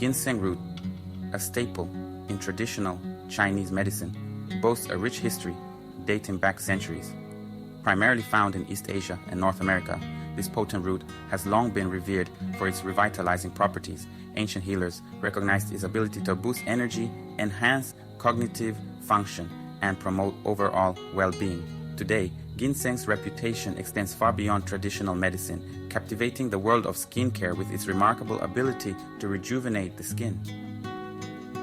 Ginseng root, a staple in traditional Chinese medicine, boasts a rich history dating back centuries. Primarily found in East Asia and North America, this potent root has long been revered for its revitalizing properties. Ancient healers recognized its ability to boost energy, enhance cognitive function, and promote overall well-being. Today, ginseng's reputation extends far beyond traditional medicine, captivating the world of skincare with its remarkable ability to rejuvenate the skin.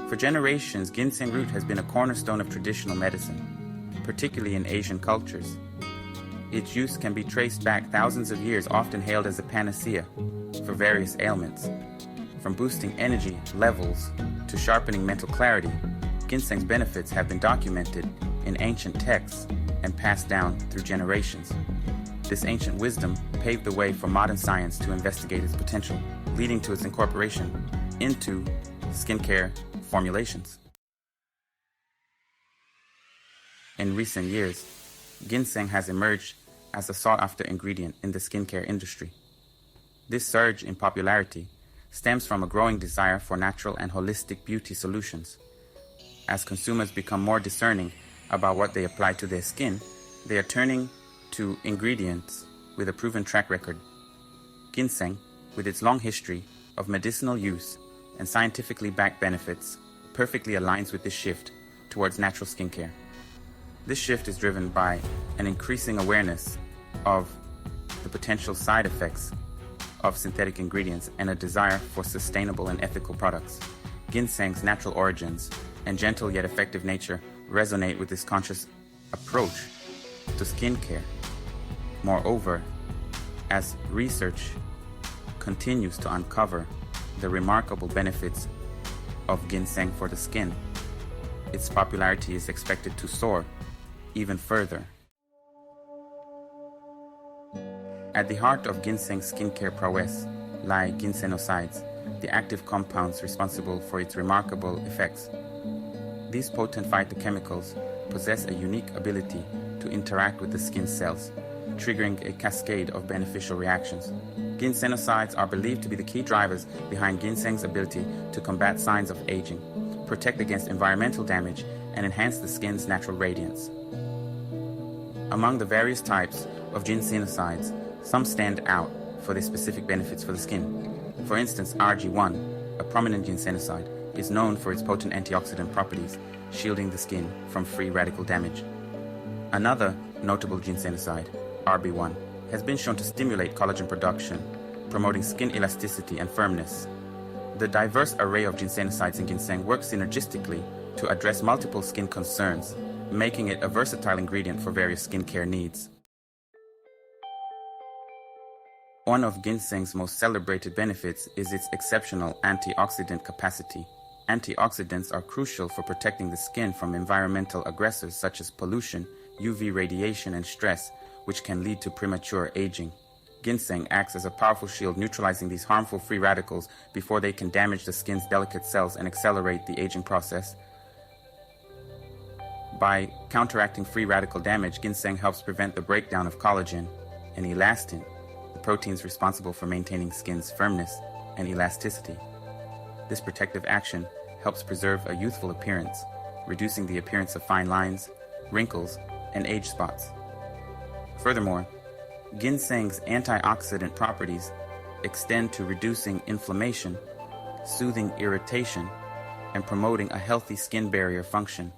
For generations, ginseng root has been a cornerstone of traditional medicine, particularly in Asian cultures. Its use can be traced back thousands of years, often hailed as a panacea for various ailments. From boosting energy levels to sharpening mental clarity, ginseng's benefits have been documented in ancient texts and passed down through generations. This ancient wisdom paved the way for modern science to investigate its potential, leading to its incorporation into skincare formulations. In recent years, ginseng has emerged as a sought-after ingredient in the skincare industry. This surge in popularity stems from a growing desire for natural and holistic beauty solutions. As consumers become more discerning about what they apply to their skin, they are turning to ingredients with a proven track record. Ginseng, with its long history of medicinal use and scientifically backed benefits, perfectly aligns with this shift towards natural skincare. This shift is driven by an increasing awareness of the potential side effects of synthetic ingredients and a desire for sustainable and ethical products. Ginseng's natural origins and gentle yet effective nature resonate with this conscious approach to skincare. Moreover, as research continues to uncover the remarkable benefits of ginseng for the skin, its popularity is expected to soar even further. At the heart of ginseng's skincare prowess lie ginsenosides, the active compounds responsible for its remarkable effects. These potent phytochemicals possess a unique ability to interact with the skin cells, triggering a cascade of beneficial reactions. Ginsenosides are believed to be the key drivers behind ginseng's ability to combat signs of aging, protect against environmental damage, and enhance the skin's natural radiance. Among the various types of ginsenosides, some stand out for their specific benefits for the skin. For instance, RG1, a prominent ginsenoside, is known for its potent antioxidant properties, shielding the skin from free radical damage. Another notable ginsenoside, RB1, has been shown to stimulate collagen production, promoting skin elasticity and firmness. The diverse array of ginsenosides in ginseng works synergistically to address multiple skin concerns, making it a versatile ingredient for various skincare needs. One of ginseng's most celebrated benefits is its exceptional antioxidant capacity. Antioxidants are crucial for protecting the skin from environmental aggressors such as pollution, UV radiation, and stress, which can lead to premature aging. Ginseng acts as a powerful shield, neutralizing these harmful free radicals before they can damage the skin's delicate cells and accelerate the aging process. By counteracting free radical damage, ginseng helps prevent the breakdown of collagen and elastin, the proteins responsible for maintaining skin's firmness and elasticity. This protective action helps preserve a youthful appearance, reducing the appearance of fine lines, wrinkles, and age spots. Furthermore, ginseng's antioxidant properties extend to reducing inflammation, soothing irritation, and promoting a healthy skin barrier function.